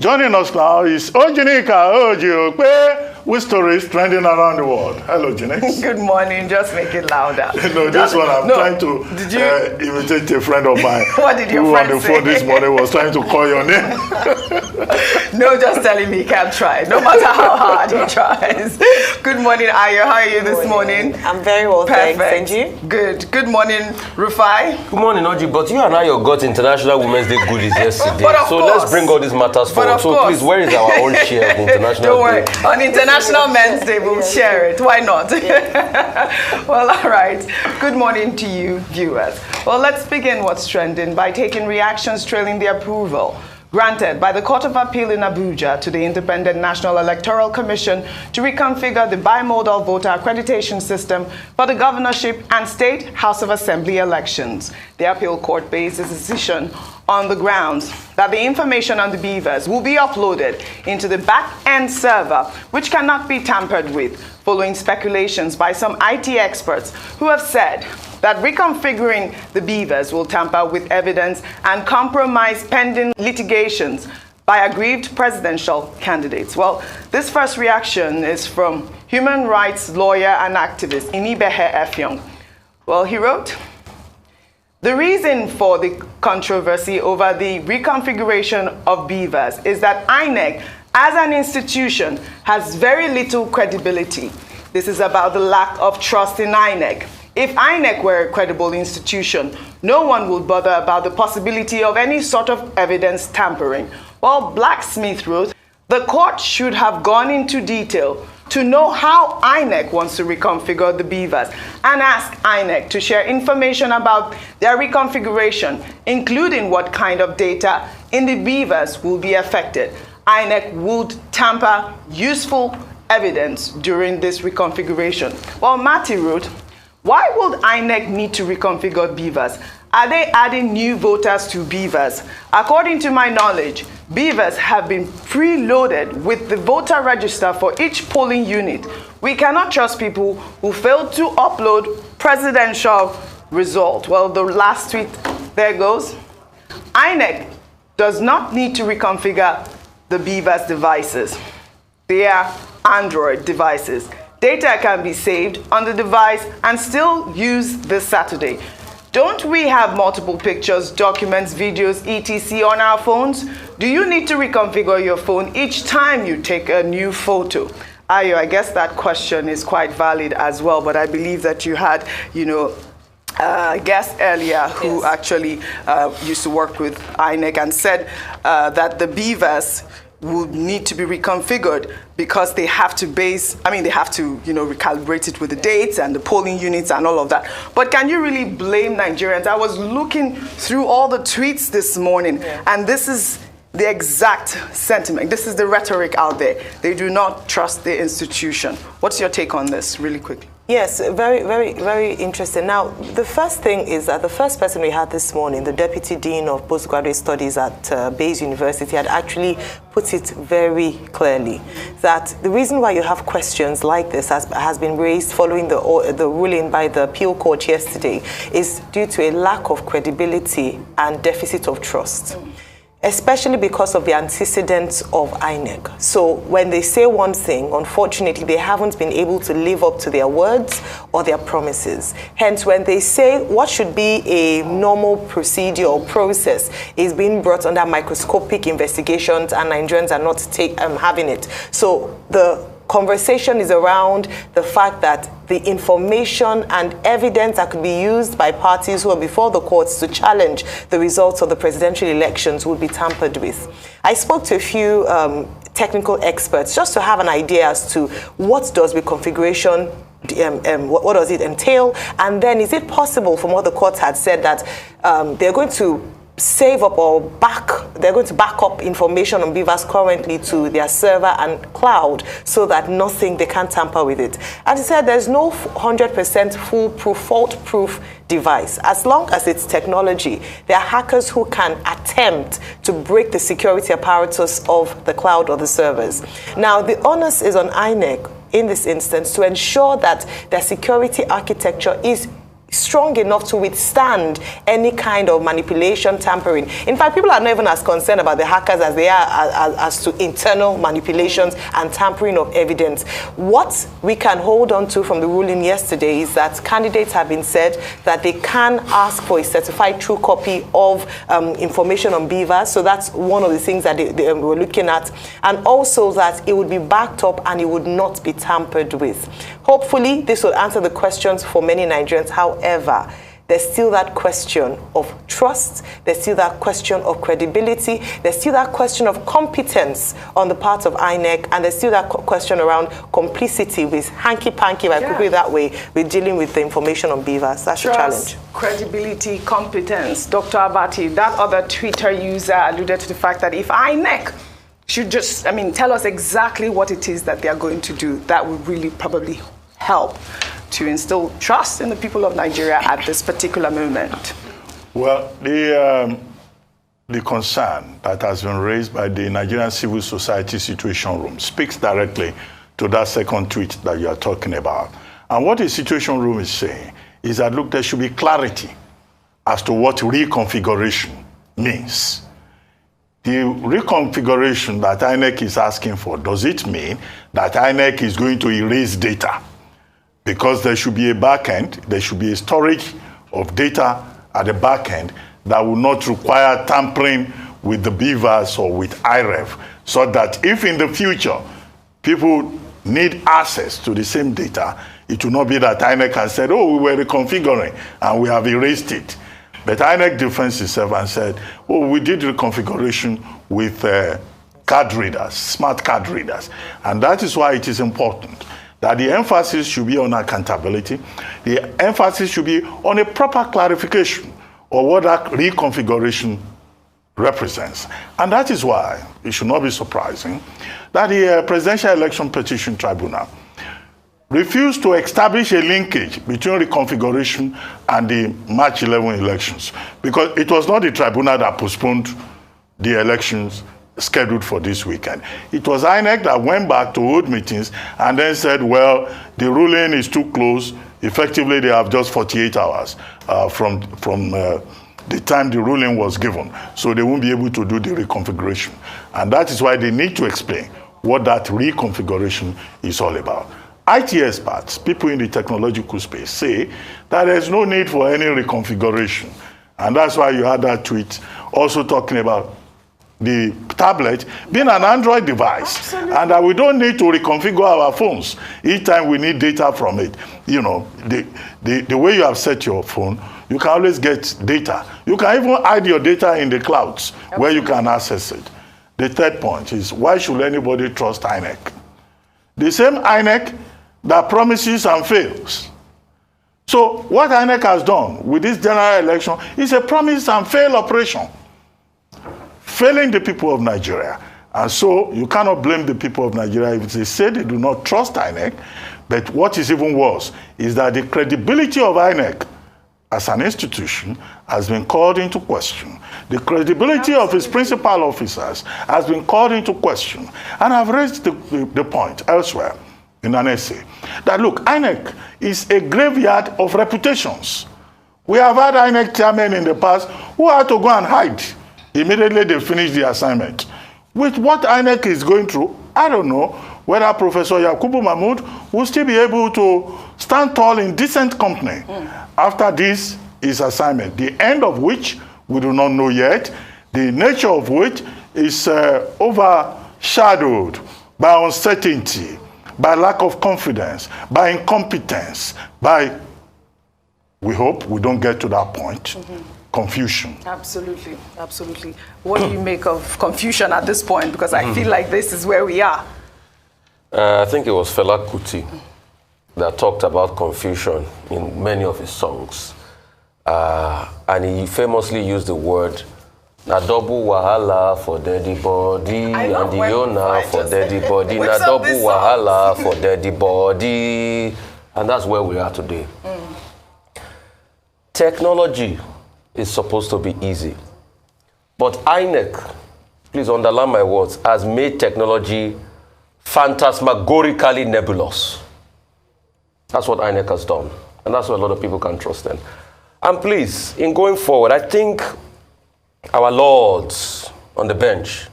Joining us now is Ojinika Ojiokpe, with stories trending around the world. Hello, Jinx. Good morning. Just make it louder. No, this one I'm trying to imitate a friend of mine. What did your friend say? Who on the phone this morning was trying to call your name. No, just telling me he can't try. No matter how hard he tries. Good morning, Ayo. How are you this morning? I'm very well, Perfect. Thanks. And you? Good. Good morning, Rufai. Good morning, Oji. But you and Ayo got International Women's Day goodies yesterday. So let's bring all these matters forward. So please, where is our own share of the International Don't worry. Day? On International Men's Day, we'll share it. Why not? Well, all right. Good morning to you, viewers. Well, let's begin what's trending by taking reactions trailing the approval granted by the Court of Appeal in Abuja to the Independent National Electoral Commission to reconfigure the bimodal voter accreditation system for the governorship and state House of Assembly elections. The appeal court based its decision on the grounds that the information on the BVAS will be uploaded into the back-end server, which cannot be tampered with, following speculations by some IT experts who have said that reconfiguring the BVAS will tamper with evidence and compromise pending litigations by aggrieved presidential candidates. Well, this first reaction is from human rights lawyer and activist Inibehe Effiong. Well, he wrote, "The reason for the controversy over the reconfiguration of BVAS is that INEC, as an institution, has very little credibility. This is about the lack of trust in INEC. If INEC were a credible institution, no one would bother about the possibility of any sort of evidence tampering." Well, Blacksmith wrote, "The court should have gone into detail to know how INEC wants to reconfigure the BVAS and ask INEC to share information about their reconfiguration, including what kind of data in the BVAS will be affected. INEC would tamper useful evidence during this reconfiguration." Well, Matty wrote, "Why would INEC need to reconfigure BVAS? Are they adding new voters to BVAS? According to my knowledge, BVAS have been preloaded with the voter register for each polling unit. We cannot trust people who failed to upload presidential result." Well, the last tweet, there goes. INEC does not need to reconfigure the BVAS devices. They are Android devices. Data can be saved on the device and still used this Saturday. Don't we have multiple pictures, documents, videos, etc. on our phones? Do you need to reconfigure your phone each time you take a new photo? Ayo, I guess that question is quite valid as well, but I believe that you had, a guest earlier who actually used to work with INEC and said that the BVAS would need to be reconfigured because they have to recalibrate it with the dates and the polling units and all of that. But can you really blame Nigerians? I was looking through all the tweets this morning, and this is the exact sentiment. This is the rhetoric out there. They do not trust the institution. What's your take on this, really quickly? Yes, very, very, very interesting. Now, the first thing is that the first person we had this morning, the Deputy Dean of Postgraduate Studies at Bayes University, had actually put it very clearly that the reason why you have questions like this has been raised following the ruling by the appeal court yesterday is due to a lack of credibility and deficit of trust, especially because of the antecedents of INEC. So when they say one thing, unfortunately, they haven't been able to live up to their words or their promises. Hence, when they say what should be a normal procedure or process is being brought under microscopic investigations and Nigerians are not having it. So the conversation is around the fact that the information and evidence that could be used by parties who are before the courts to challenge the results of the presidential elections would be tampered with. I spoke to a few technical experts just to have an idea as to what does reconfiguration what does it entail, and then is it possible, from what the courts had said, that they're going to save up or they're going to back up information on BVAS currently to their server and cloud so that they can't tamper with it. And he said there's no 100% foolproof, fault-proof device. As long as it's technology, there are hackers who can attempt to break the security apparatus of the cloud or the servers. Now, the onus is on INEC in this instance to ensure that their security architecture is strong enough to withstand any kind of manipulation, tampering. In fact, people are not even as concerned about the hackers as they are as to internal manipulations and tampering of evidence. What we can hold on to from the ruling yesterday is that candidates have been said that they can ask for a certified true copy of information on BVAS. So that's one of the things that they were looking at. And also that it would be backed up and it would not be tampered with. Hopefully, this will answer the questions for many Nigerians. However, there's still that question of trust, there's still that question of credibility, there's still that question of competence on the part of INEC, and there's still that question around complicity with hanky-panky, if I put it that way, with dealing with the information on BVAS. That's a challenge. Credibility, competence. Dr. Abati, that other Twitter user alluded to the fact that if INEC should just, tell us exactly what it is that they are going to do, that would really probably help to instill trust in the people of Nigeria at this particular moment. Well, the concern that has been raised by the Nigerian Civil Society Situation Room speaks directly to that second tweet that you are talking about. And what the Situation Room is saying is that, look, there should be clarity as to what reconfiguration means. The reconfiguration that INEC is asking for, does it mean that INEC is going to erase data? Because there should be a back end, there should be a storage of data at the back end that will not require tampering with the BVAS or with IREV, so that if in the future people need access to the same data, it will not be that INEC has said, oh, we were reconfiguring and we have erased it. But INEC defends itself and said, oh, we did reconfiguration with card readers, smart card readers. And that is why it is important that the emphasis should be on accountability. The emphasis should be on a proper clarification of what that reconfiguration represents. And that is why it should not be surprising that the Presidential Election Petition Tribunal refused to establish a linkage between reconfiguration and the March 11 elections, because it was not the tribunal that postponed the elections scheduled for this weekend. It was INEC that went back to hold meetings and then said, well, the ruling is too close. Effectively, they have just 48 hours from the time the ruling was given. So they won't be able to do the reconfiguration. And that is why they need to explain what that reconfiguration is all about. IT experts, people in the technological space, say that there's no need for any reconfiguration. And that's why you had that tweet also talking about the tablet being an Android device. Absolutely. And that we don't need to reconfigure our phones each time we need data from it. You know, the way you have set your phone, you can always get data. You can even hide your data in the clouds. Absolutely. Where you can access it. The third point is, why should anybody trust INEC? The same INEC that promises and fails. So what INEC has done with this general election is a promise and fail operation, failing the people of Nigeria. And so you cannot blame the people of Nigeria if they say they do not trust INEC. But what is even worse is that the credibility of INEC as an institution has been called into question. The credibility of its principal officers has been called into question. And I've raised the point elsewhere in an essay that, look, INEC is a graveyard of reputations. We have had INEC chairmen in the past who had to go and hide immediately they finish the assignment. With what INEC is going through, I don't know whether Professor Yakubu Mahmoud will still be able to stand tall in decent company after this is assignment, the end of which we do not know yet, the nature of which is overshadowed by uncertainty, by lack of confidence, by incompetence, by, we hope we don't get to that point, confusion. Absolutely, absolutely. What do you make of confusion at this point? Because I feel like this is where we are. I think it was Fela Kuti that talked about confusion in many of his songs. And he famously used the word, na double wahala for daddy body, and the owner for daddy body, na double wahala for daddy body. And that's where we are today. Technology is supposed to be easy. But INEC, please underline my words, has made technology phantasmagorically nebulous. That's what INEC has done. And that's why a lot of people can trust them. And please, in going forward, I think our lords on the bench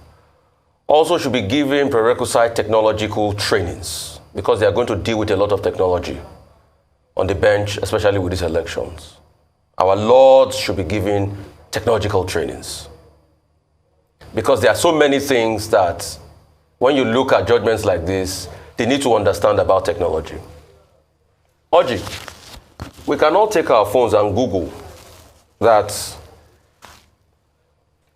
also should be given prerequisite technological trainings, because they are going to deal with a lot of technology on the bench, especially with these elections. Our lords should be given technological trainings, because there are so many things that when you look at judgments like this, they need to understand about technology. Oji, we can all take our phones and Google that.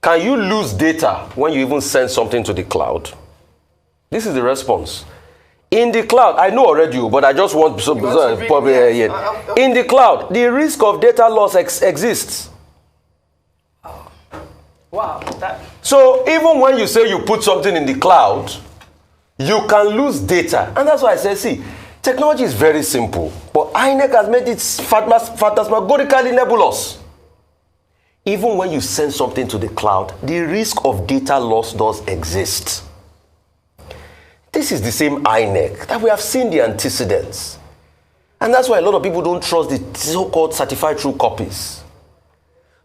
Can you lose data when you even send something to the cloud? This is the response. In the cloud, I know already, but I just want probably in the cloud, the risk of data loss exists. Wow. So even when you say you put something in the cloud, you can lose data. And that's why I say, see, technology is very simple, but INEC has made it phantasmagorically nebulous. Even when you send something to the cloud, the risk of data loss does exist. This is the same INEC that we have seen the antecedents. And that's why a lot of people don't trust the so-called certified true copies.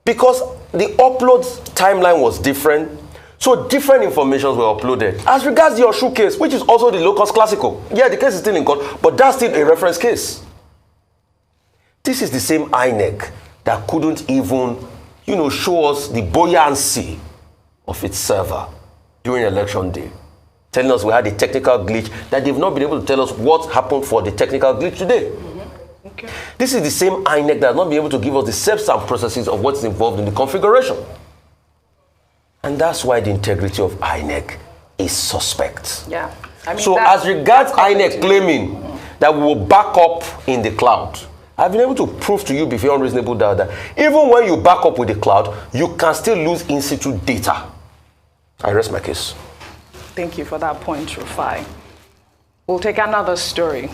Because the upload timeline was different, so different informations were uploaded. As regards your shoe case, which is also the locus classical. Yeah, the case is still in court, but that's still a reference case. This is the same INEC that couldn't even show us the buoyancy of its server during election day, telling us we had a technical glitch that they've not been able to tell us what happened for the technical glitch today. Okay. This is the same INEC that has not been able to give us the steps and processes of what's involved in the configuration. And that's why the integrity of INEC is suspect. Yeah. So as regards INEC claiming that we will back up in the cloud, I've been able to prove to you before unreasonable doubt that even when you back up with the cloud, you can still lose in situ data. I rest my case. Thank you for that point, Rufai. We'll take another story.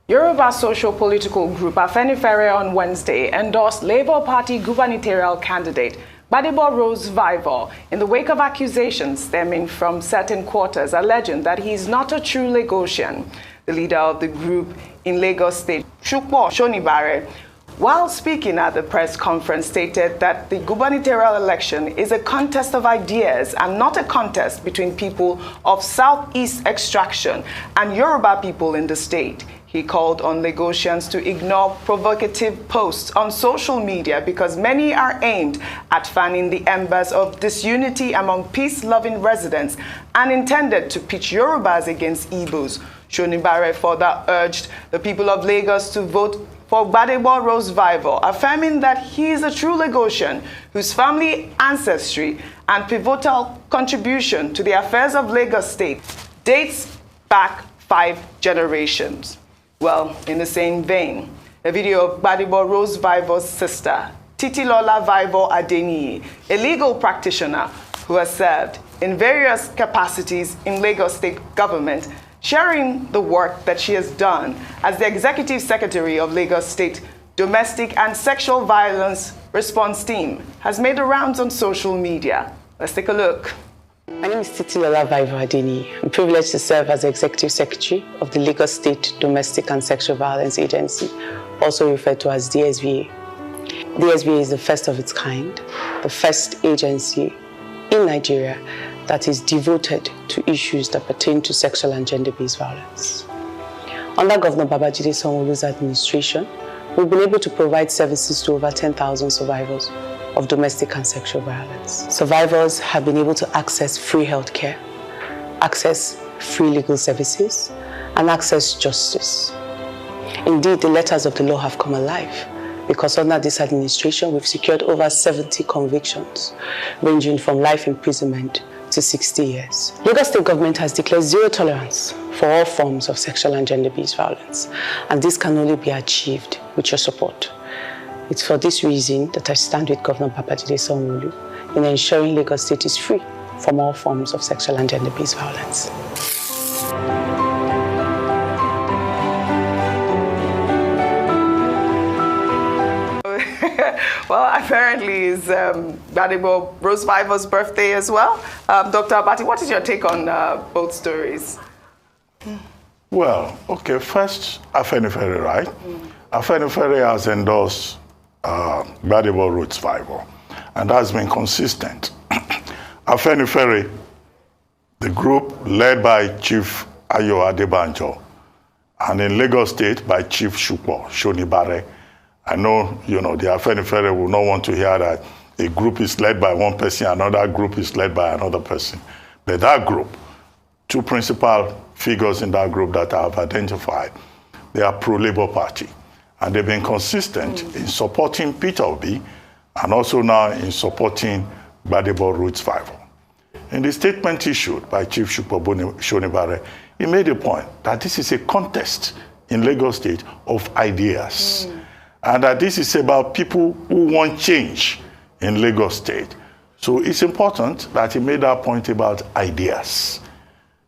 Yoruba social political group Afenifere on Wednesday endorsed Labour Party gubernatorial candidate Rhodes Vivour in the wake of accusations stemming from certain quarters alleging that he is not a true Lagosian. The leader of the group in Lagos State, Shukpo Shonibare, while speaking at the press conference, stated that the gubernatorial election is a contest of ideas and not a contest between people of Southeast extraction and Yoruba people in the state. He called on Lagosians to ignore provocative posts on social media because many are aimed at fanning the embers of disunity among peace-loving residents and intended to pitch Yorubas against Igbos. Shonibare further urged the people of Lagos to vote for Rhodes Vivour, affirming that he is a true Lagosian whose family ancestry and pivotal contribution to the affairs of Lagos State dates back 5 generations. Well, in the same vein, a video of Rhodes Vivour's sister, Titilola Vivour Adeniyi, a legal practitioner who has served in various capacities in Lagos State government, sharing the work that she has done as the Executive Secretary of Lagos State Domestic and Sexual Violence Response Team, has made the rounds on social media. Let's take a look. My name is Titilola Vivour Adeniyi. I'm privileged to serve as Executive Secretary of the Lagos State Domestic and Sexual Violence Agency, also referred to as DSVA. DSVA is the first of its kind, the first agency in Nigeria that is devoted to issues that pertain to sexual and gender-based violence. Under Governor Babajide Sanwo-Olu's administration, we've been able to provide services to over 10,000 survivors of domestic and sexual violence. Survivors have been able to access free healthcare, access free legal services, and access justice. Indeed, the letters of the law have come alive, because under this administration, we've secured over 70 convictions, ranging from life imprisonment to 60 years. Lagos State government has declared zero tolerance for all forms of sexual and gender-based violence, and this can only be achieved with your support. It's for this reason that I stand with Governor Babajide Sanwo-Olu in ensuring Lagos State is free from all forms of sexual and gender-based violence. Well, apparently it's Rhodes Vivour's birthday as well. Dr. Abati, what is your take on both stories? Well, okay, first, Afenifere, right? Afenifere has endorsed Vivour Rhodes Vivour, and that's been consistent. Afenifere, the group led by Chief Ayo Adebanjo, and in Lagos State by Chief Shukwo Shonibare. I know, the Afenifere will not want to hear that a group is led by one person, another group is led by another person. But that group, two principal figures in that group that I have identified, they are pro-Labour Party. And they've been consistent in supporting Peter Obi and also now in supporting Vivour Rhodes Vivour. In the statement issued by Chief Shukwo Shonibare, he made a point that this is a contest in Lagos State of ideas. And that this is about people who want change in Lagos State. So it's important that he made that point about ideas,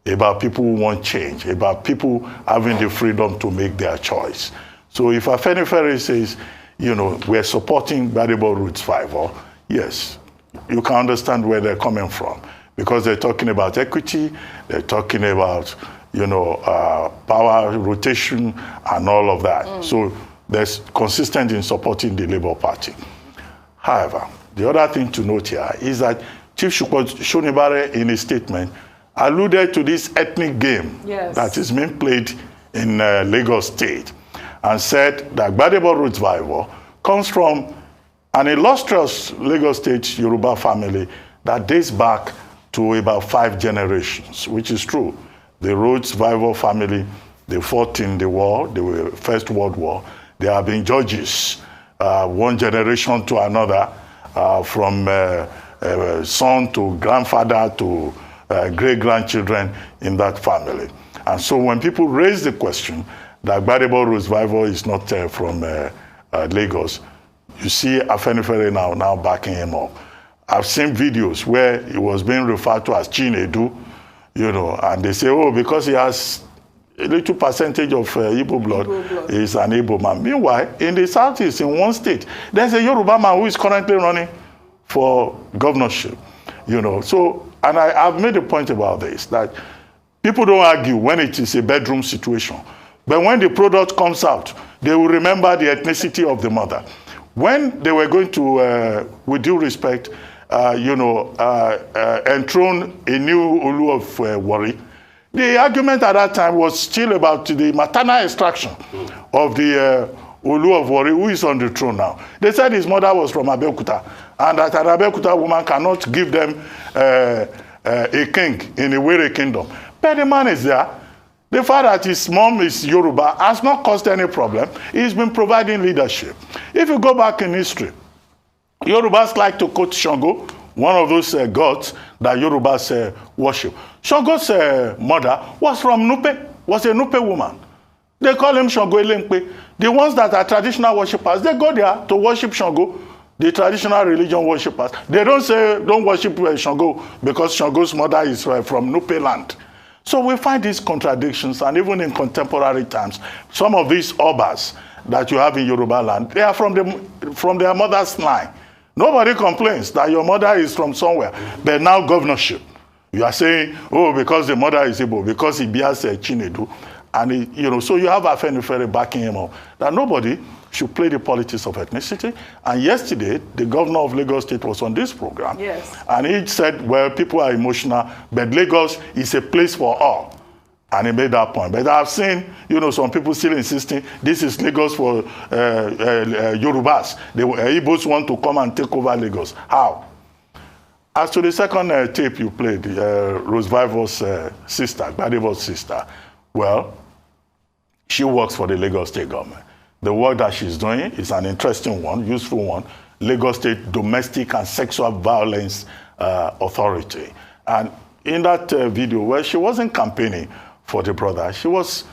about people who want change, about people having the freedom to make their choice. So if Afenifere says, we're supporting Vivour Rhodes Vivour, yes, you can understand where they're coming from. Because they're talking about equity, they're talking about, power rotation and all of that. So they're consistent in supporting the Labour Party. However, the other thing to note here is that Chief Shukwo Shonibare, in his statement, alluded to this ethnic game that is being played in Lagos State, and said that Vivour Rhodes Vivour comes from an illustrious Lagos State Yoruba family that dates back to about 5 generations, which is true. The Rhodes Vivour family, they fought in the war, the First World War. They have been judges, one generation to another, from son to grandfather to great-grandchildren in that family. And so when people raise the question that Vivour Rhodes Vivour is not from Lagos, you see Afenifere now backing him up. I've seen videos where he was being referred to as Chinedu, and they say, oh, because he has a little percentage of Igbo blood, he's an Igbo man. Meanwhile, in the Southeast, in one state, there's a Yoruba man who is currently running for governorship, So, and I've made a point about this, that people don't argue when it is a bedroom situation. But when the product comes out, they will remember the ethnicity of the mother. When they were going to, with due respect, enthrone a new Olu of Warri, the argument at that time was still about the maternal extraction of the Olu of Warri, who is on the throne now. They said his mother was from Abeokuta, and that an Abeokuta woman cannot give them a king in a Were kingdom. But the man is there. The fact that his mom is Yoruba has not caused any problem. He's been providing leadership. If you go back in history, Yorubas like to quote Shango, one of those gods that Yorubas worship. Shango's mother was from Nupe, was a Nupe woman. They call him Shango Elempe. The ones that are traditional worshippers, they go there to worship Shango, the traditional religion worshippers. They don't say, don't worship Shango because Shango's mother is from Nupe land. So we find these contradictions, and even in contemporary times, some of these obas that you have in Yoruba land, they are from their mother's line. Nobody complains that your mother is from somewhere, but now governorship. You are saying, oh, because the mother is Igbo, because he bears Chinedu, and so you have Afenifere backing him up. That nobody should play the politics of ethnicity. And yesterday, the governor of Lagos State was on this program. Yes. And he said, well, people are emotional, but Lagos is a place for all. And he made that point. But I've seen, some people still insisting this is Lagos for Yorubas. The Igbos want to come and take over Lagos. How? As to the second tape you played, Rhodes Vivour's sister, Vivour's sister, well, she works for the Lagos State government. The work that she's doing is an interesting one, useful one, Lagos State Domestic and Sexual Violence Authority. And in that video, where she wasn't campaigning for the brother, she was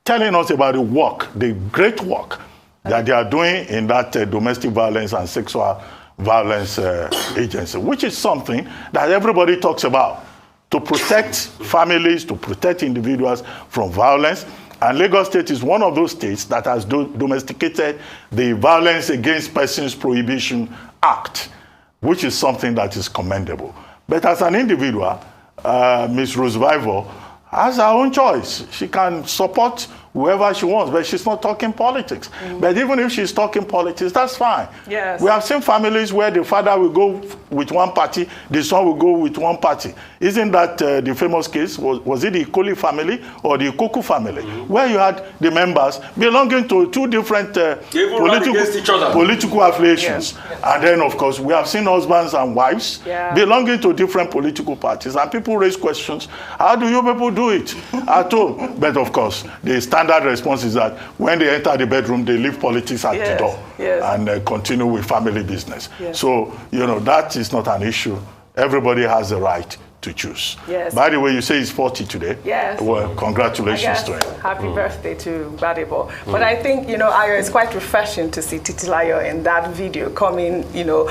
telling us about the work, the great work that they are doing in that Domestic Violence and Sexual Violence Agency, which is something that everybody talks about, to protect families, to protect individuals from violence. And Lagos State is one of those states that has domesticated the Violence Against Persons Prohibition Act, which is something that is commendable. But as an individual, Ms. Rhodes Vivour has her own choice. She can support whoever she wants, but she's not talking politics. But even if she's talking politics, that's fine. Yes. We have seen families where the father will go with one party, the son will go with one party. Isn't that the famous case? Was it the Ikoli family or the Ikoku family? Where you had the members belonging to two different political affiliations. Yes. And then, of course, we have seen husbands and wives belonging to different political parties. And people raise questions, how do you people do it at home? But, of course, the standard response is that when they enter the bedroom, they leave politics at the door and continue with family business. Yes. So, you know, that is not an issue. Everybody has the right to choose. Yes. By the way, you say he's 40 today. Yes. Well, congratulations to him. Happy birthday to Gbadebo. But I think, you know, Ayo, it's quite refreshing to see Titilayo in that video coming, you know,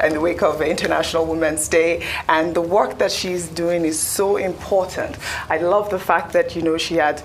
in the wake of International Women's Day, and the work that she's doing is so important. I love the fact that, you know, she had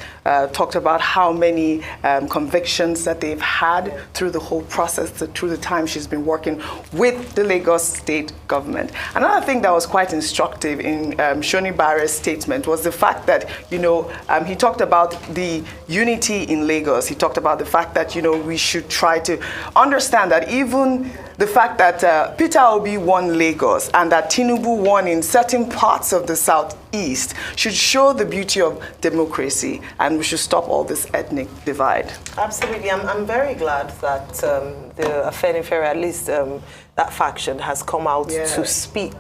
talked about how many convictions that they've had through the whole process, through the time she's been working with the Lagos state government. Another thing that was quite instructive in Shoni Bare's statement was the fact that, you know, he talked about the unity in Lagos. He talked about the fact that, you know, we should try to understand that even the fact that Peter Obi won Lagos and that Tinubu won in certain parts of the southeast should show the beauty of democracy, and we should stop all this ethnic divide. Absolutely. I'm very glad that the Afenifere, at least that faction, has come out to speak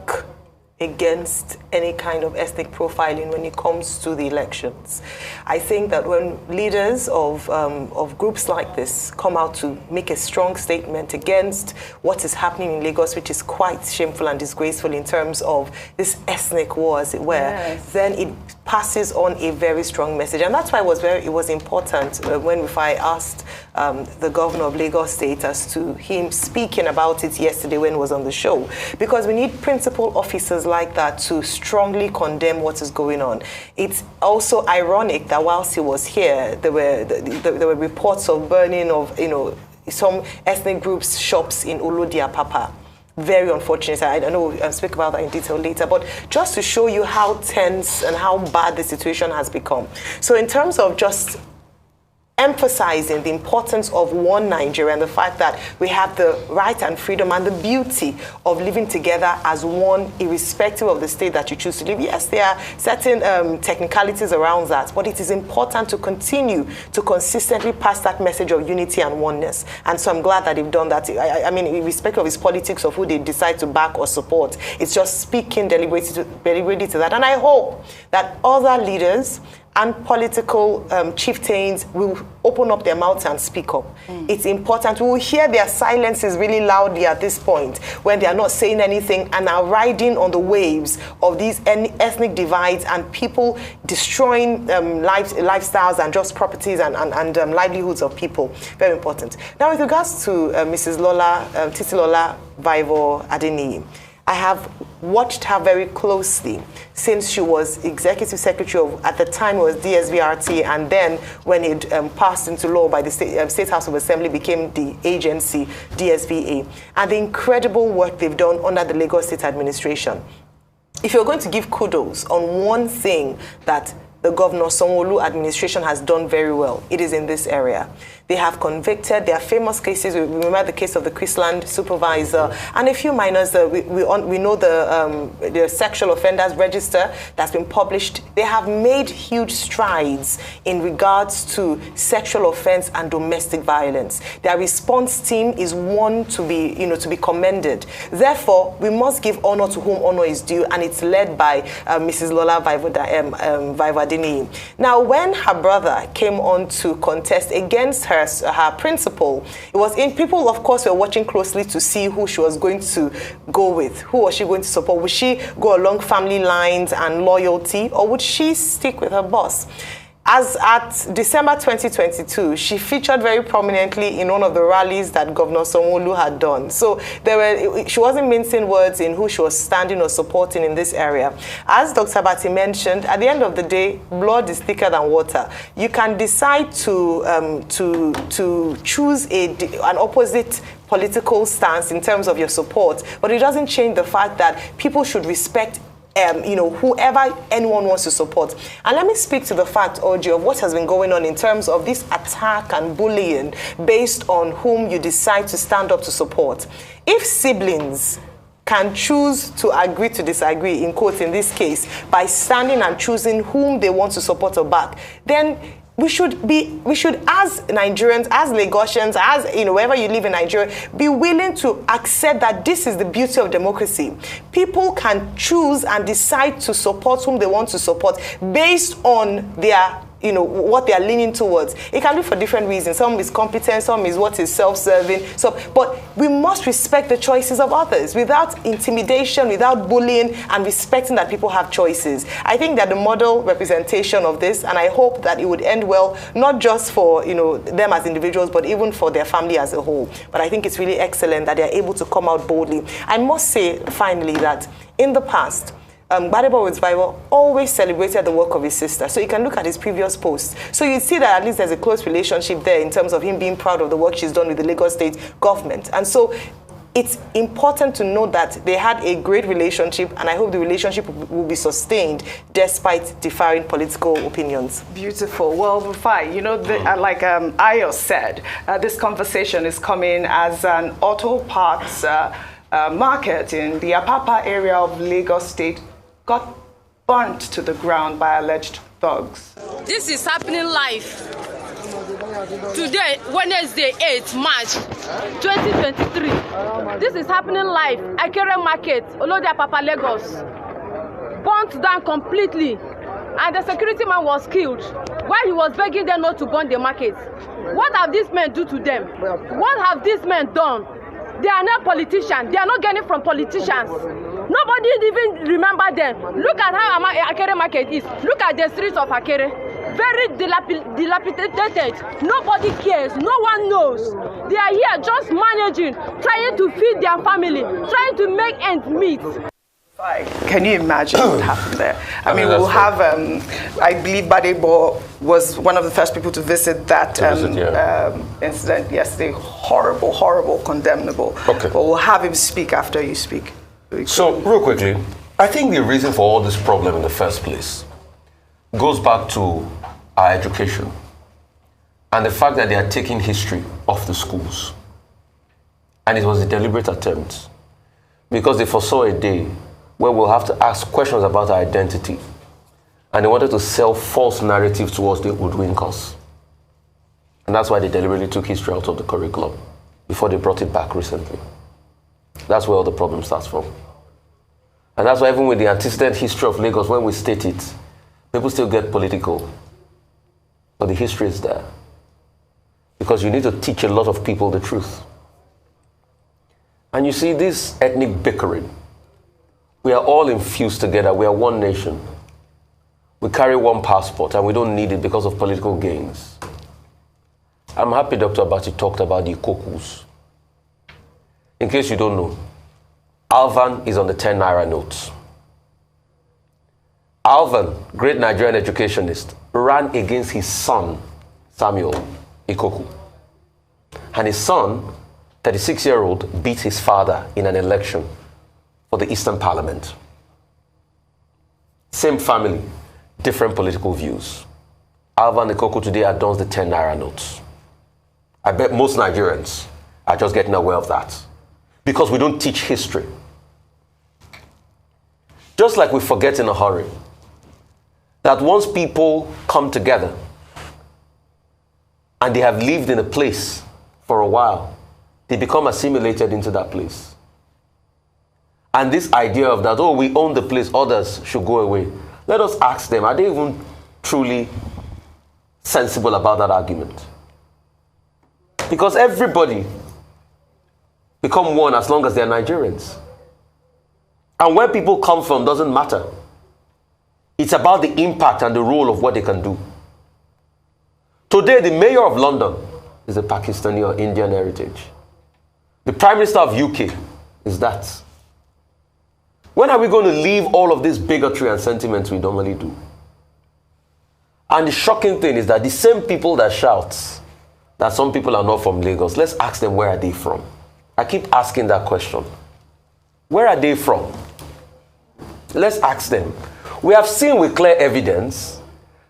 against any kind of ethnic profiling when it comes to the elections. I think that when leaders of groups like this come out to make a strong statement against what is happening in Lagos, which is quite shameful and disgraceful in terms of this ethnic war, as it were, then it passes on a very strong message. And that's why it was important when I asked the governor of Lagos State as to him speaking about it yesterday when he was on the show, because we need principal officers like that to strongly condemn what is going on. It's also ironic that whilst he was here, there were reports of burning of, you know, some ethnic groups' shops in Olodiapapa. Very unfortunate. I know I'll speak about that in detail later, but just to show you how tense and how bad the situation has become. So in terms of just emphasizing the importance of one Nigeria and the fact that we have the right and freedom and the beauty of living together as one, irrespective of the state that you choose to live. Yes, there are certain technicalities around that, but it is important to continue to consistently pass that message of unity and oneness. And so I'm glad that they've done that. I mean, irrespective of its politics of who they decide to back or support, it's just speaking deliberately to that. And I hope that other leaders and political chieftains will open up their mouths and speak up. It's important. We will hear their silences really loudly at this point when they are not saying anything and are riding on the waves of these ethnic divides and people destroying lifestyles and just properties and livelihoods of people. Very important. Now, with regards to Mrs. Titilola Vivour Adeniyi, I have watched her very closely since she was executive secretary of, at the time it was DSVRT, and then when it passed into law by the State House of Assembly, became the agency DSVA, and the incredible work they've done under the Lagos State Administration. If you're going to give kudos on one thing that the Governor Sanwo-Olu administration has done very well, it is in this area. They have convicted. There are famous cases. We remember the case of the Chrisland supervisor and a few minors. We know the sexual offenders register that's been published. They have made huge strides in regards to sexual offense and domestic violence. Their response team is one to be commended. Therefore, we must give honor to whom honor is due, and it's led by Mrs. Lola Vivour Adeniyi. Now, when her brother came on to contest against her principal, it was in people, of course, were watching closely to see who she was going to go with. Who was she going to support? Would she go along family lines and loyalty, or would she stick with her boss? As at December 2022, she featured very prominently in one of the rallies that Governor Sanwo-Olu had done. So she wasn't mincing words in who she was standing or supporting in this area. As Dr. Bati mentioned, at the end of the day, blood is thicker than water. You can decide to choose an opposite political stance in terms of your support, but it doesn't change the fact that people should respect whoever anyone wants to support. And let me speak to the fact, Oji, of what has been going on in terms of this attack and bullying based on whom you decide to stand up to support. If siblings can choose to agree to disagree, in quotes in this case, by standing and choosing whom they want to support or back, then we should, as Nigerians, as Lagosians, as wherever you live in Nigeria, be willing to accept that this is the beauty of democracy. People can choose and decide to support whom they want to support based on their what they are leaning towards. It can be for different reasons. Some is competence, some is what is self-serving. But we must respect the choices of others without intimidation, without bullying, and respecting that people have choices. I think that the model representation of this, and I hope that it would end well, not just for them as individuals, but even for their family as a whole. But I think it's really excellent that they are able to come out boldly. I must say, finally, that in the past, Gbadebo with Vivour always celebrated the work of his sister. So you can look at his previous posts. So you see that at least there's a close relationship there in terms of him being proud of the work she's done with the Lagos State government. And so it's important to know that they had a great relationship, and I hope the relationship will be sustained despite differing political opinions. Beautiful. Well, Rufai, like Ayo said, this conversation is coming as an auto parts market in the Apapa area of Lagos State got burnt to the ground by alleged thugs. This is happening live. Today, Wednesday, 8th March 2023. This is happening live. Akere Market, Olode Apapa, Lagos. Burnt down completely. And the security man was killed while he was begging them not to burn the market. What have these men do to them? What have these men done? They are not politicians. They are not getting from politicians. Nobody even remember them. Look at how Akere Market is. Look at the streets of Akere. Very dilapidated. Nobody cares. No one knows. They are here just managing, trying to feed their family, trying to make ends meet. Can you imagine what happened there? I mean, we'll have, I believe Gbadebo was one of the first people to visit that incident yesterday. Horrible, horrible, condemnable. Okay. But we'll have him speak after you speak. So, real quickly, I think the reason for all this problem in the first place goes back to our education and the fact that they are taking history off the schools. And it was a deliberate attempt because they foresaw a day where we'll have to ask questions about our identity. And they wanted to sell false narratives towards the woodwink us. And that's why they deliberately took history out of the curriculum before they brought it back recently. That's where all the problem starts from. And that's why even with the antecedent history of Lagos, when we state it, people still get political. But the history is there. Because you need to teach a lot of people the truth. And you see this ethnic bickering. We are all infused together. We are one nation. We carry one passport and we don't need it because of political gains. I'm happy Dr. Abati talked about the Ikokus. In case you don't know, Alvan is on the 10 naira notes. Alvan, great Nigerian educationist, ran against his son, Samuel Ikoku. And his son, 36-year-old, beat his father in an election for the Eastern Parliament. Same family, different political views. Alvan Ikoku today adorns the 10 naira notes. I bet most Nigerians are just getting aware of that. Because we don't teach history. Just like we forget in a hurry that once people come together and they have lived in a place for a while, they become assimilated into that place. And this idea of that, oh, we own the place, others should go away. Let us ask them, are they even truly sensible about that argument? Because everybody become one as long as they're Nigerians. And where people come from doesn't matter. It's about the impact and the role of what they can do. Today, the mayor of London is a Pakistani or Indian heritage. The Prime Minister of UK is that. When are we going to leave all of this bigotry and sentiments we normally do? And the shocking thing is that the same people that shout that some people are not from Lagos, let's ask them, where are they from? I keep asking that question. Where are they from? Let's ask them. We have seen with clear evidence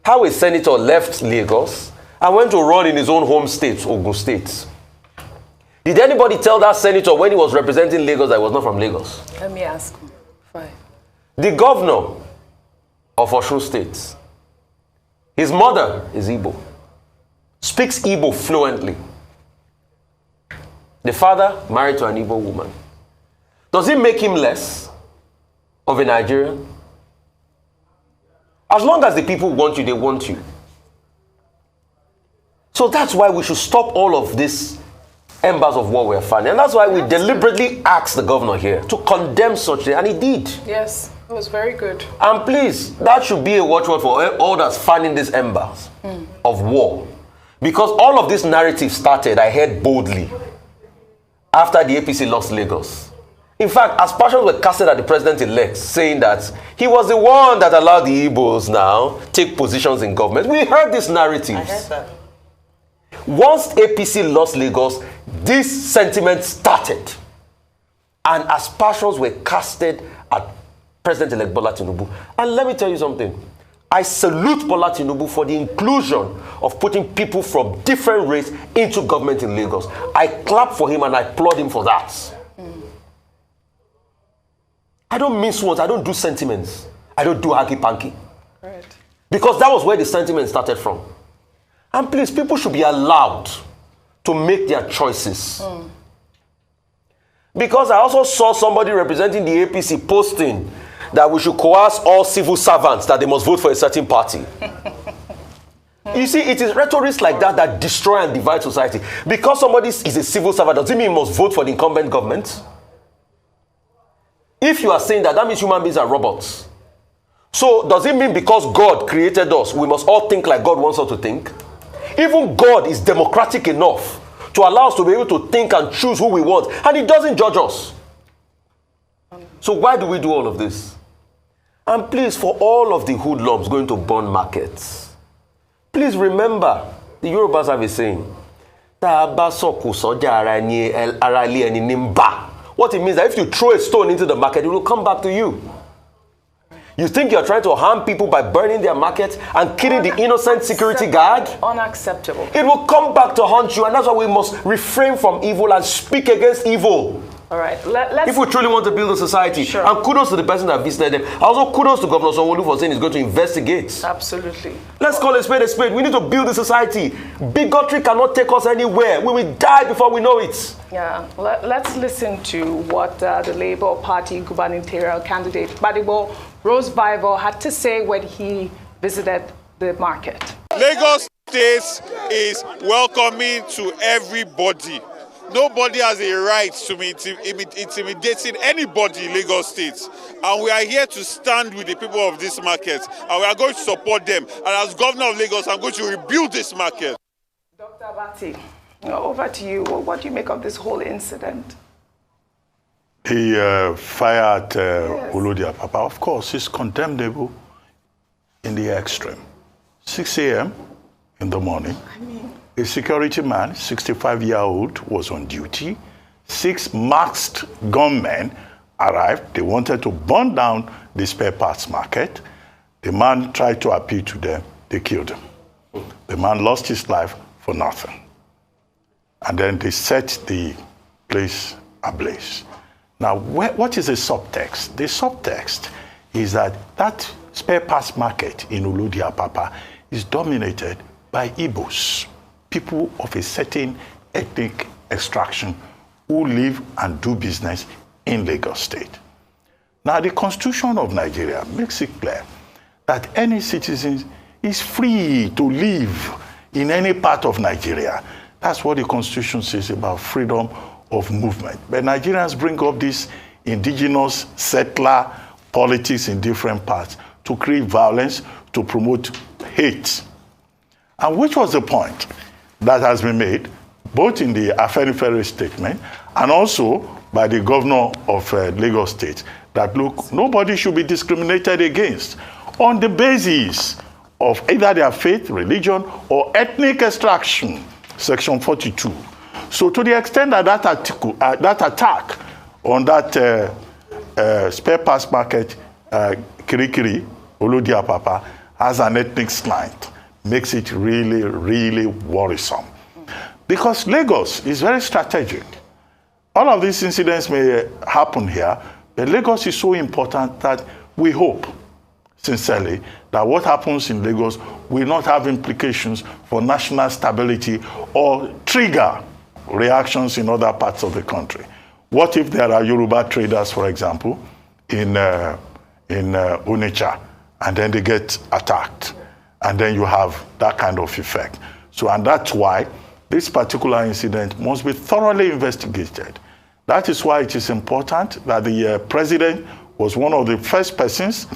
how a senator left Lagos and went to run in his own home state, Ogun State. Did anybody tell that senator when he was representing Lagos that he was not from Lagos? Let me ask him. Fine. The governor of Osun State, his mother is Igbo, speaks Igbo fluently. The father married to an Igbo woman. Does it make him less of a Nigerian? As long as the people want you, they want you. So that's why we should stop all of this embers of war we're finding. And that's why we deliberately asked the governor here to condemn such things, and he did. Yes, it was very good. And please, that should be a watchword for all that's fanning these embers of war. Because all of this narrative started, I heard boldly, after the APC lost Lagos. In fact, aspersions were casted at the president-elect, saying that he was the one that allowed the Igbos now take positions in government. We heard these narratives. I heard that. Once APC lost Lagos, this sentiment started. And aspersions were casted at President-elect Bola Tinubu. And let me tell you something. I salute Bola Tinubu for the inclusion of putting people from different race into government in Lagos. I clap for him and I applaud him for that. I don't mince words. I don't do sentiments. I don't do hanky-panky. Right. Because that was where the sentiment started from. And please, people should be allowed to make their choices. Because I also saw somebody representing the APC posting that we should coerce all civil servants that they must vote for a certain party. You see, it is rhetorics like that that destroy and divide society. Because somebody is a civil servant, does it mean he must vote for the incumbent government? If you are saying that, that means human beings are robots. So does it mean because God created us, we must all think like God wants us to think? Even God is democratic enough to allow us to be able to think and choose who we want. And he doesn't judge us. So why do we do all of this? And please, for all of the hoodlums going to burn markets, please remember, the Yorubas have a saying, what it means is that if you throw a stone into the market, it will come back to you. You think you're trying to harm people by burning their markets and killing the innocent security guard? Unacceptable. It will come back to haunt you, and that's why we must refrain from evil and speak against evil. All right, let's... If we truly want to build a society, Sure. And kudos to the person that visited them. Also kudos to Governor Sanwo-Olu for saying he's going to investigate. Absolutely. Let's call a spade a spade. We need to build a society. Bigotry cannot take us anywhere. We will die before we know it. Yeah, let's listen to what the Labour Party gubernatorial candidate, Badibo Rose Vivour, had to say when he visited the market. Lagos State is welcoming to everybody. Nobody has a right to be intimidating anybody in Lagos State. And we are here to stand with the people of this market. And we are going to support them. And as governor of Lagos, I'm going to rebuild this market. Dr. Abati, over to you. What do you make of this whole incident? The fire at Olodia Papa, of course, is condemnable in the extreme. 6 a.m. in the morning. A security man, 65-year-old, was on duty. 6 masked gunmen arrived. They wanted to burn down the spare parts market. The man tried to appeal to them. They killed him. The man lost his life for nothing. And then they set the place ablaze. Now, what is the subtext? The subtext is that spare parts market in Olodia Papa is dominated by Igbos, people of a certain ethnic extraction who live and do business in Lagos State. Now, the Constitution of Nigeria makes it clear that any citizen is free to live in any part of Nigeria. That's what the Constitution says about freedom of movement. But Nigerians bring up this indigenous settler politics in different parts to create violence, to promote hate. And which was the point that has been made, both in the Afenifere statement and also by the governor of Lagos State, that look, nobody should be discriminated against on the basis of either their faith, religion, or ethnic extraction, Section 42. So to the extent that that attack on that spare parts market Kirikiri, Oludiapapa, has an ethnic slant, makes it really, really worrisome. Because Lagos is very strategic. All of these incidents may happen here, but Lagos is so important that we hope, sincerely, that what happens in Lagos will not have implications for national stability or trigger reactions in other parts of the country. What if there are Yoruba traders, for example, in Onitsha, and then they get attacked, and then you have that kind of effect. So, and that's why this particular incident must be thoroughly investigated. That is why it is important that the president was one of the first persons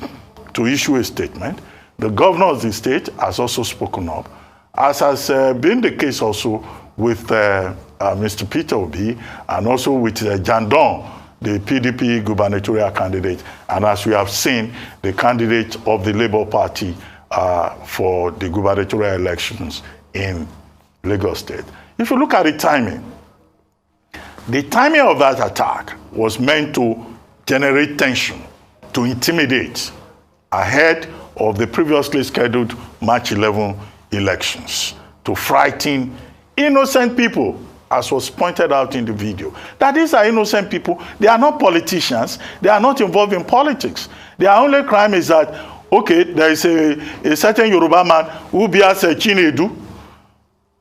to issue a statement. The governor of the state has also spoken up, as has been the case also with Mr. Peter Obi, and also with Jandon, the PDP gubernatorial candidate, and as we have seen, the candidate of the Labour Party for the gubernatorial elections in Lagos State. If you look at the timing of that attack was meant to generate tension, to intimidate ahead of the previously scheduled March 11 elections, to frighten innocent people, as was pointed out in the video. That these are innocent people. They are not politicians. They are not involved in politics. Their only crime is that, okay, there is a certain Yoruba man who bears a Chinedu,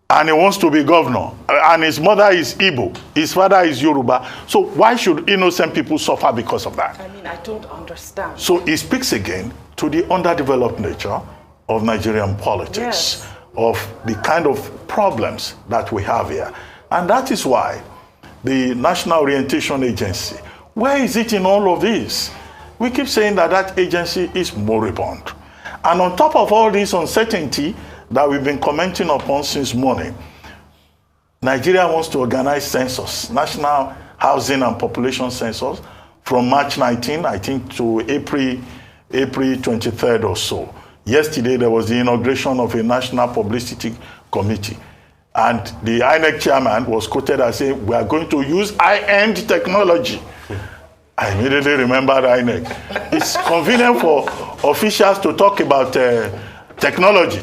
and he wants to be governor, and his mother is Igbo, his father is Yoruba. So why should innocent people suffer because of that? I mean, I don't understand. So it speaks again to the underdeveloped nature of Nigerian politics, yes, of the kind of problems that we have here. And that is why the National Orientation Agency, where is it in all of this? We keep saying that that agency is moribund. And on top of all this uncertainty that we've been commenting upon since morning, Nigeria wants to organize census, National Housing and Population Census, from March 19, I think, to April 23rd or so. Yesterday, there was the inauguration of a National Publicity Committee. And the INEC chairman was quoted as saying, we are going to use high-end technology. I immediately remembered INEC. It's convenient for officials to talk about technology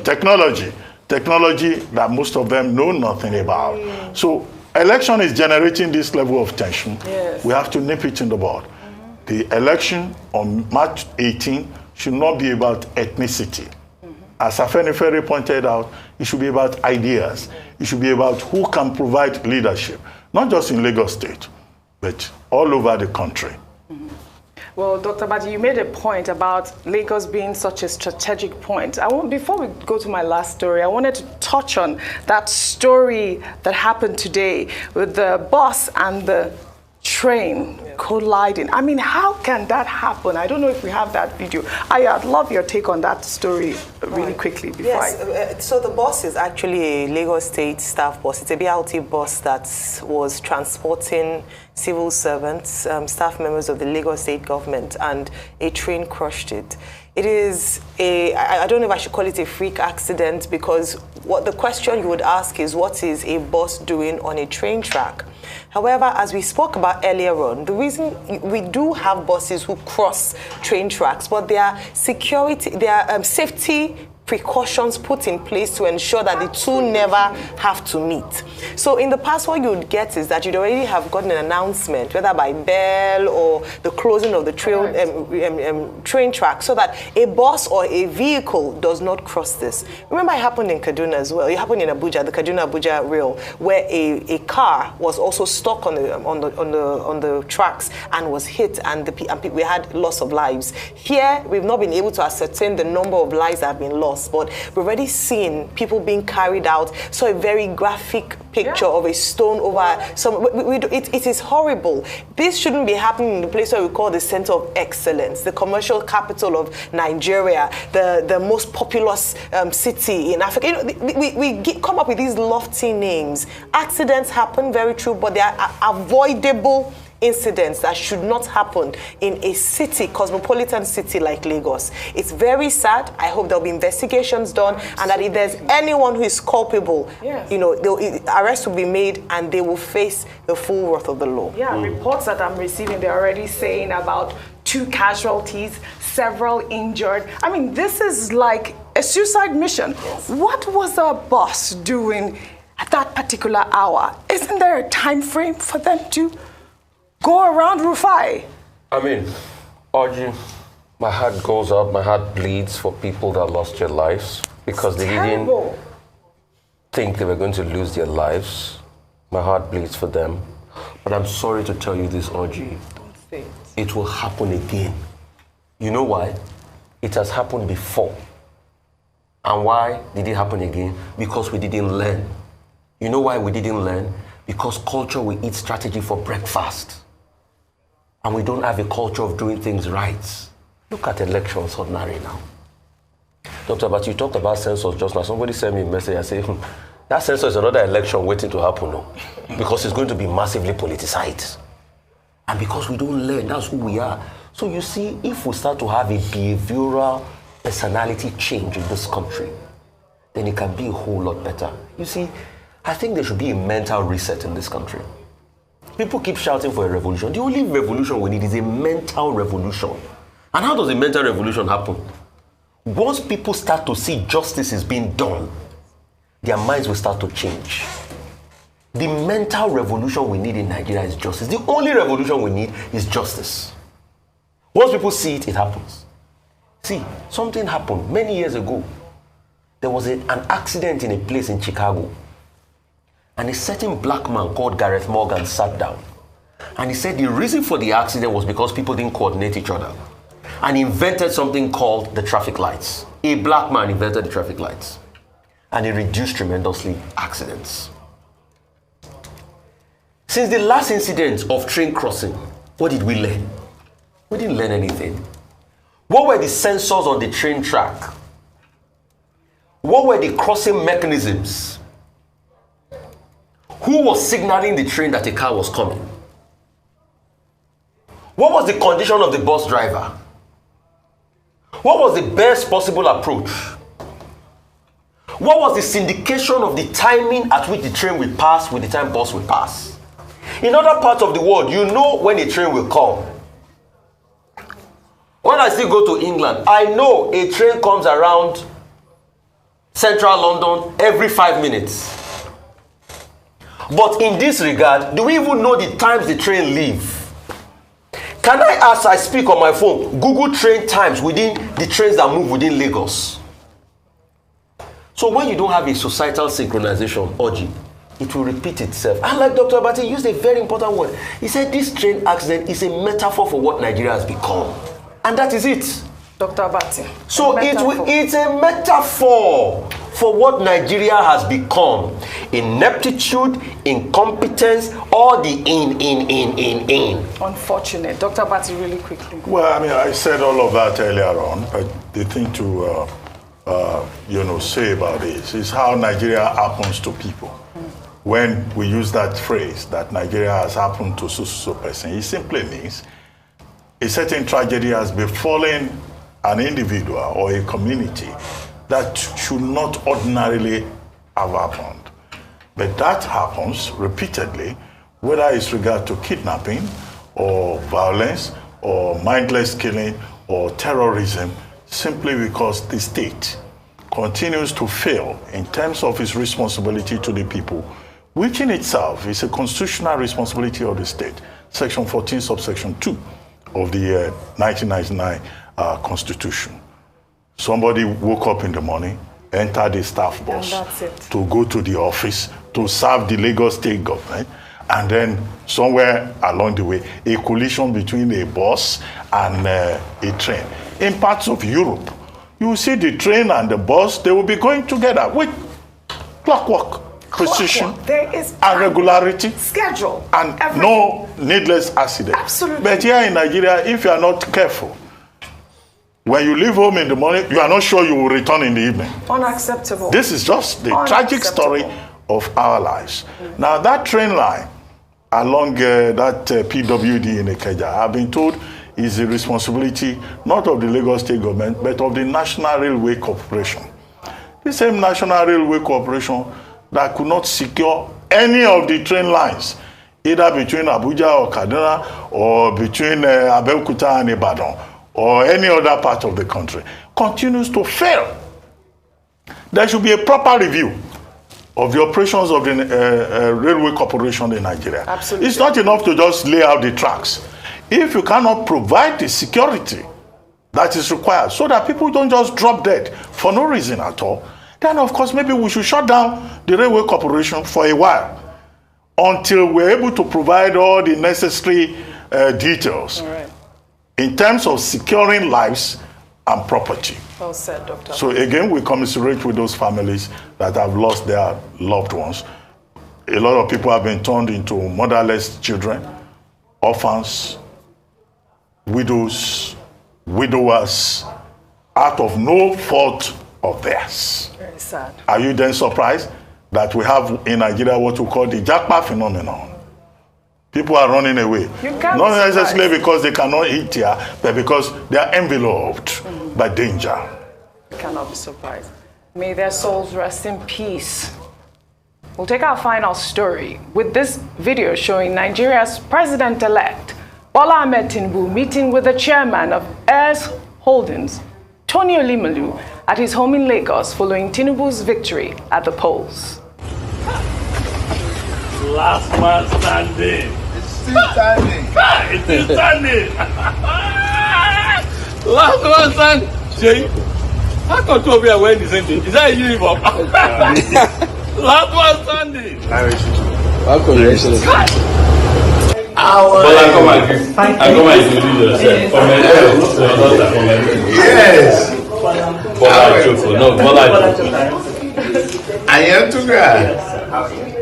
that most of them know nothing about. So election is generating this level of tension. Yes. We have to nip it in the bud. The election on March 18 should not be about ethnicity. As Afenifere pointed out, it should be about ideas. It should be about who can provide leadership, not just in Lagos State, but all over the country. Well, Dr. Baji, you made a point about Lagos being such a strategic point. Before we go to my last story, I wanted to touch on that story that happened today with the bus and the train colliding. I mean, how can that happen? I don't know if we have that video. I'd love your take on that story really quickly before so the bus is actually a Lagos State staff bus. It's a BRT bus that was transporting civil servants, staff members of the Lagos State government, and a train crushed it. It is I don't know if I should call it a freak accident, because what the question you would ask is, what is a bus doing on a train track? However, as we spoke about earlier on, the reason we do have buses who cross train tracks, but there are safety precautions put in place to ensure that the two never have to meet. So in the past, what you would get is that you'd already have gotten an announcement, whether by bell or the closing of the train track, so that a bus or a vehicle does not cross this. Remember, it happened in Kaduna as well. It happened in Abuja, the Kaduna-Abuja rail, where a car was also stuck on the tracks and was hit, and we had loss of lives. Here, we've not been able to ascertain the number of lives that have been lost, but we've already seen people being carried out. So a very graphic picture of a stone over some. It is horrible. This shouldn't be happening in the place where we call the center of excellence, the commercial capital of Nigeria, the most populous city in Africa. You know, we come up with these lofty names. Accidents happen, very true, but they are avoidable incidents that should not happen in a city, cosmopolitan city like Lagos. It's very sad. I hope there'll be investigations done, and that if there's anyone who is culpable, you know, arrests will be made and they will face the full wrath of the law. Yeah, reports that I'm receiving, they're already saying about 2 casualties, several injured. I mean, this is like a suicide mission. Yes. What was our boss doing at that particular hour? Isn't there a time frame for them to go around Rufai? I mean, Audrey, my heart goes out, my heart bleeds for people that lost their lives because they didn't think they were going to lose their lives. My heart bleeds for them. But I'm sorry to tell you this, Audrey. Don't say it. It will happen again. You know why? It has happened before. And why did it happen again? Because we didn't learn. You know why we didn't learn? Because culture will eat strategy for breakfast. And we don't have a culture of doing things right. Look at elections ordinary now. Dr. But you talked about census just now. Somebody sent me a message and said, that census is another election waiting to happen, no? Because it's going to be massively politicized. And because we don't learn, that's who we are. So you see, if we start to have a behavioral personality change in this country, then it can be a whole lot better. You see, I think there should be a mental reset in this country. People keep shouting for a revolution. The only revolution we need is a mental revolution. And how does a mental revolution happen? Once people start to see justice is being done, their minds will start to change. The mental revolution we need in Nigeria is justice. The only revolution we need is justice. Once people see it, it happens. See, something happened many years ago. There was an accident in a place in Chicago. And a certain black man called Gareth Morgan sat down. And he said the reason for the accident was because people didn't coordinate each other. And he invented something called the traffic lights. A black man invented the traffic lights. And it reduced tremendously accidents. Since the last incident of train crossing, what did we learn? We didn't learn anything. What were the sensors on the train track? What were the crossing mechanisms? Who was signaling the train that a car was coming? What was the condition of the bus driver? What was the best possible approach? What was the syndication of the timing at which the train will pass with the time bus will pass? In other parts of the world, you know when a train will come. When I still go to England, I know a train comes around central London every 5 minutes. But in this regard, do we even know the times the train leave? Can I, as I speak on my phone, Google train times within the trains that move within Lagos? So when you don't have a societal synchronization, Oji, it will repeat itself. And like Dr. Abati used a very important word. He said this train accident is a metaphor for what Nigeria has become. And that is it. Dr. Abati. So it's a metaphor for what Nigeria has become. Ineptitude, incompetence, all the in. Unfortunate. Dr. Abati, really quickly. Well, I mean, I said all of that earlier on, but the thing to say about this is how Nigeria happens to people. When we use that phrase that Nigeria has happened to so person, it simply means a certain tragedy has befallen an individual or a community that should not ordinarily have happened. But that happens repeatedly, whether it's regard to kidnapping or violence or mindless killing or terrorism, simply because the state continues to fail in terms of its responsibility to the people, which in itself is a constitutional responsibility of the state. Section 14, subsection 2 of the 1999 Constitution. Somebody woke up in the morning, entered the staff bus to go to the office to serve the Lagos state government, and then somewhere along the way, a collision between a bus and a train. In parts of Europe, you will see the train and the bus, they will be going together with clockwork precision and regularity, schedule, and everything. No needless accident. Absolutely. But here in Nigeria, if you are not careful, when you leave home in the morning, you are not sure you will return in the evening. Unacceptable. This is just the tragic story of our lives. Now, that train line along that PWD in Ikeja, I've been told, is the responsibility not of the Lagos state government, but of the National Railway Corporation. The same National Railway Corporation that could not secure any of the train lines, either between Abuja or Kaduna, or between Abeokuta and Ibadan, or any other part of the country continues to fail, there should be a proper review of the operations of the railway corporation in Nigeria. Absolutely. It's not enough to just lay out the tracks. If you cannot provide the security that is required so that people don't just drop dead for no reason at all, then of course maybe we should shut down the railway corporation for a while until we're able to provide all the necessary details in terms of securing lives and property. Well said, Dr. So again, we commiserate with those families that have lost their loved ones. A lot of people have been turned into motherless children, orphans, widows, widowers, out of no fault of theirs. Very sad. Are you then surprised that we have in Nigeria what we call the jackpot phenomenon? People are running away. Not necessarily because they cannot eat here, but because they are enveloped by danger. You cannot be surprised. May their souls rest in peace. We'll take our final story with this video showing Nigeria's president-elect, Bola Ahmed Tinubu, meeting with the chairman of Heirs Holdings, Tony Elumelu, at his home in Lagos following Tinubu's victory at the polls. Last man standing. It's still standing. It's still standing. Last man standing. Jay, how come two of you are wearing the same thing? Is that a uniform? Last man standing. Congratulations. But I come and introduce yourself. From my daughter, from my Yes. Bola Choko. No, Bola Choko. I am too glad.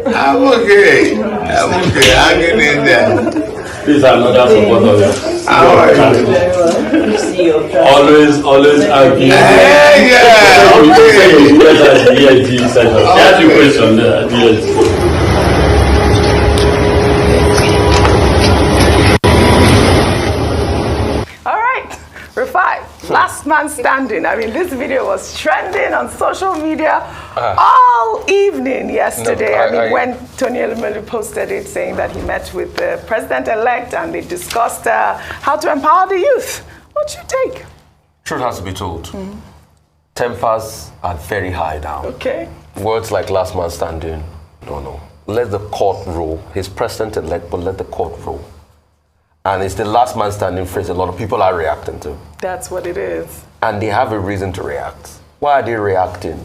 I'm okay. I'm okay. Hanging in there. This is another supporter. How are you? Always argue. Yeah. Okay. DSG session. Ask you question there. DSG. Last man standing. I mean, this video was trending on social media all evening yesterday. When Tony Elumelu posted it saying that he met with the president-elect and they discussed how to empower the youth. What's your take? Truth has to be told. Tempers are very high now. Okay. Words like last man standing, no. Let the court rule. He's president-elect, but let the court rule. And it's the last man standing phrase a lot of people are reacting to. That's what it is. And they have a reason to react. Why are they reacting?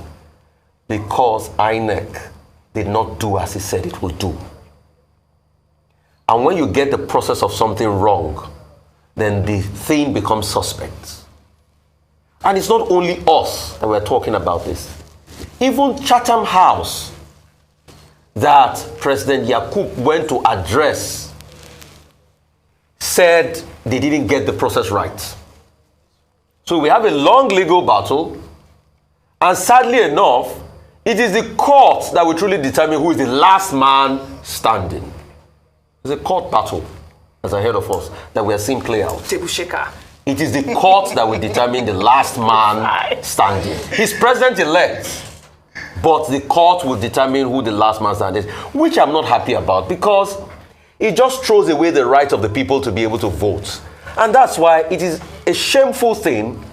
Because INEC did not do as he said it would do. And when you get the process of something wrong, then the thing becomes suspect. And it's not only us that we're talking about this. Even Chatham House, that President Yakub went to address, said they didn't get the process right. So we have a long legal battle, and sadly enough, it is the court that will truly determine who is the last man standing. It's a court battle, as ahead of us, that we are seeing play out. Table shaker. It is the court that will determine the last man standing. He's president-elect, but the court will determine who the last man standing is, which I'm not happy about, because it just throws away the right of the people to be able to vote. And that's why it is a shameful thing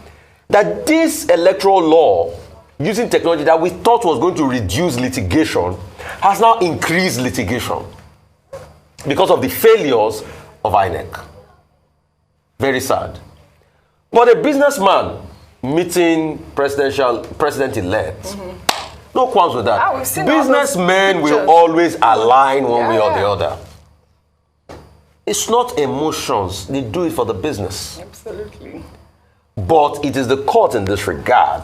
that this electoral law, using technology that we thought was going to reduce litigation, has now increased litigation because of the failures of INEC. Very sad. But a businessman meeting president-elect, no qualms with that. Businessmen will always align one way or the other. It's not emotions. They do it for the business. Absolutely. But it is the court in this regard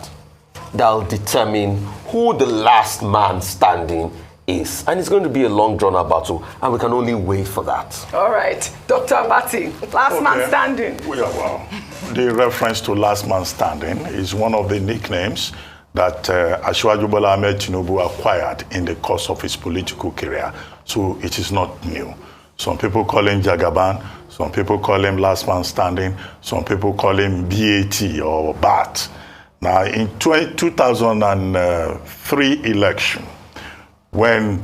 that will determine who the last man standing is. And it's going to be a long drawn-out battle, and we can only wait for that. All right. Dr. Abati, last man standing. Well, the reference to last man standing is one of the nicknames that Asiwaju Bola Ahmed Tinubu acquired in the course of his political career. So it is not new. Some people call him Jagaban, some people call him last man standing, some people call him BAT or BAT. Now, in 2003 election, when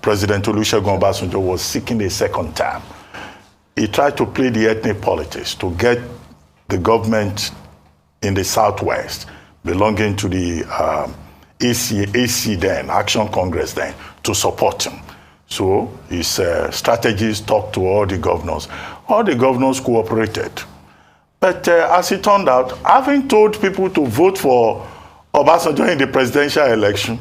President Olusegun Obasanjo was seeking a second term, he tried to play the ethnic politics to get the government in the Southwest, belonging to the AC then, Action Congress then, to support him. So his strategies talked to all the governors. All the governors cooperated. But as it turned out, having told people to vote for Obasanjo in the presidential election,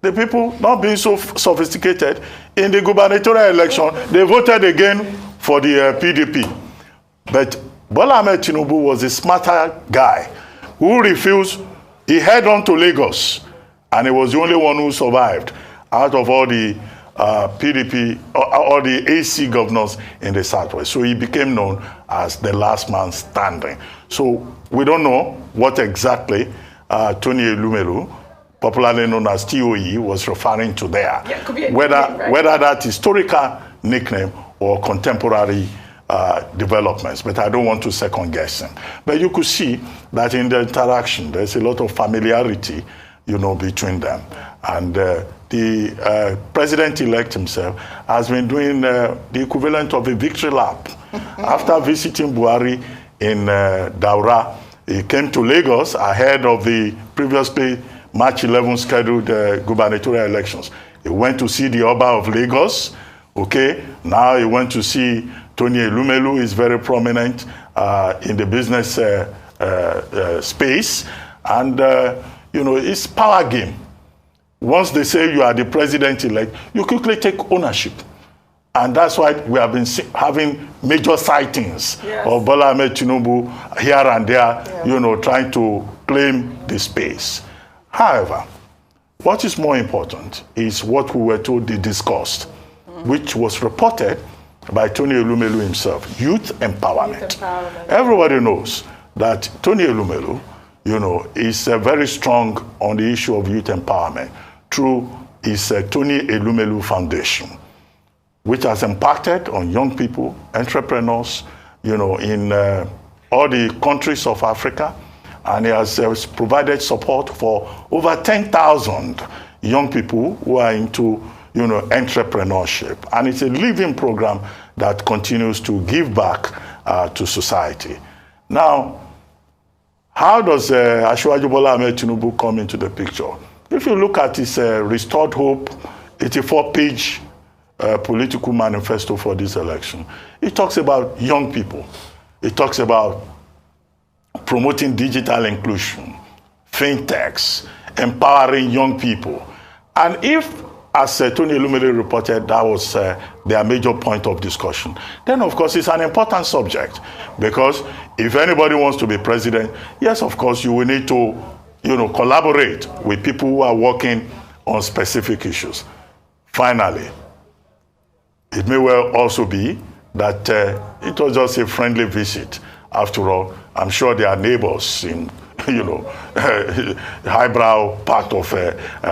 the people, not being so sophisticated, in the gubernatorial election, they voted again for the PDP. But Bola Ahmed Tinubu was a smarter guy who refused. He head on to Lagos, and he was the only one who survived out of all the PDP, all the AC governors in the Southwest. So he became known as the last man standing. So we don't know what exactly Tony Elumelu, popularly known as TOE, was referring to there. Yeah, could be a nickname, right? Whether that historical nickname or contemporary developments, but I don't want to second guess him. But you could see that in the interaction, there's a lot of familiarity, you know, between them. And the president-elect himself has been doing the equivalent of a victory lap. After visiting Buhari in Daura, he came to Lagos ahead of the previously March 11 scheduled gubernatorial elections. He went to see the Oba of Lagos. Okay, now he went to see Tony Elumelu, is very prominent in the business space. And, you know, it's power game. Once they say you are the president-elect, you quickly take ownership. And that's why we have been having major sightings of Bola Ahmed Tinubu here and there, you know, trying to claim the space. However, what is more important is what we were told they discussed, which was reported by Tony Elumelu himself, youth empowerment. Everybody knows that Tony Elumelu, you know, is very strong on the issue of youth empowerment through his Tony Elumelu Foundation, which has impacted on young people, entrepreneurs, you know, in all the countries of Africa. And he has provided support for over 10,000 young people who are into, you know, entrepreneurship. And it's a living program that continues to give back to society. Now, how does Asiwaju Bola Ahmed Tinubu come into the picture? If you look at his Restored Hope 84-page political manifesto for this election, it talks about young people. It talks about promoting digital inclusion, fintechs, empowering young people. And if, as Tony Elumelu reported, that was their major point of discussion, then of course it's an important subject, because if anybody wants to be president, yes, of course you will need to, you know, collaborate with people who are working on specific issues. Finally, it may well also be that it was just a friendly visit. After all, I'm sure there are neighbors in, you know, highbrow part of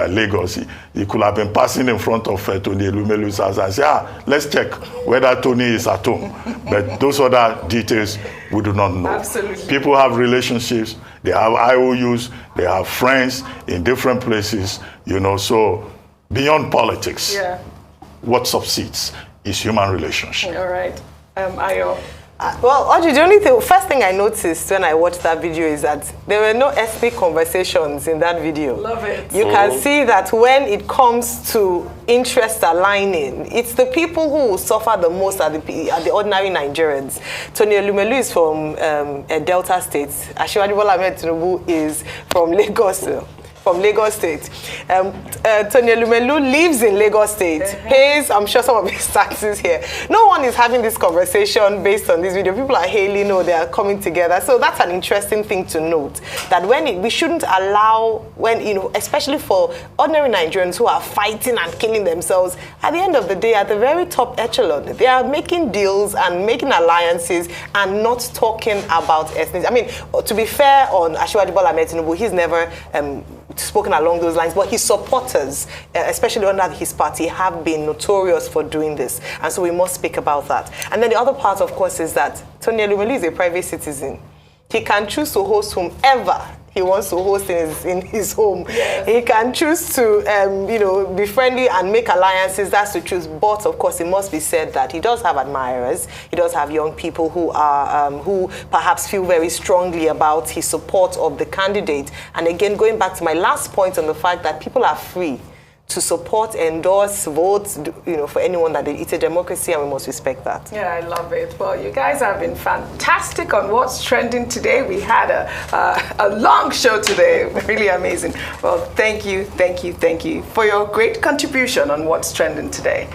Lagos. He could have been passing in front of Tony Elumelu's house and say, let's check whether Tony is at home. But those other details we do not know. Absolutely. People have relationships, they have IOUs, they have friends in different places, you know, so beyond politics, what subsists is human relationship. All right. Ayo. Well, Audrey, the first thing I noticed when I watched that video is that there were no ethnic conversations in that video. Love it. You can see that when it comes to interest aligning, it's the people who will suffer the most are the ordinary Nigerians. Tony Elumelu is from Delta State. Asiwaju Bola Ahmed Tinubu is from Lagos. State. Tony Elumelu lives in Lagos State, pays, I'm sure, some of his taxes here. No one is having this conversation based on this video. People are hailing, they are coming together. So that's an interesting thing to note, that we shouldn't allow, especially for ordinary Nigerians who are fighting and killing themselves, at the end of the day, at the very top echelon, they are making deals and making alliances and not talking about ethnicity. I mean, to be fair on Asiwaju Bola Ahmed Tinubu, he's never spoken along those lines, but his supporters, especially under his party, have been notorious for doing this, and so we must speak about that. And then the other part, of course, is that Tony Elumelu is a private citizen. He can choose to host whomever he wants to host in his home. Yes. He can choose to, you know, be friendly and make alliances. That's to choose. But of course, it must be said that he does have admirers. He does have young people who are who perhaps feel very strongly about his support of the candidate. And again, going back to my last point on the fact that people are free to support, endorse, vote, you know, for anyone that it's a democracy, and we must respect that. Yeah, I love it. Well, you guys have been fantastic on what's trending today. We had a long show today, really amazing. Well, thank you for your great contribution on what's trending today.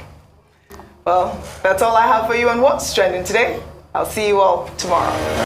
Well, that's all I have for you on what's trending today. I'll see you all tomorrow.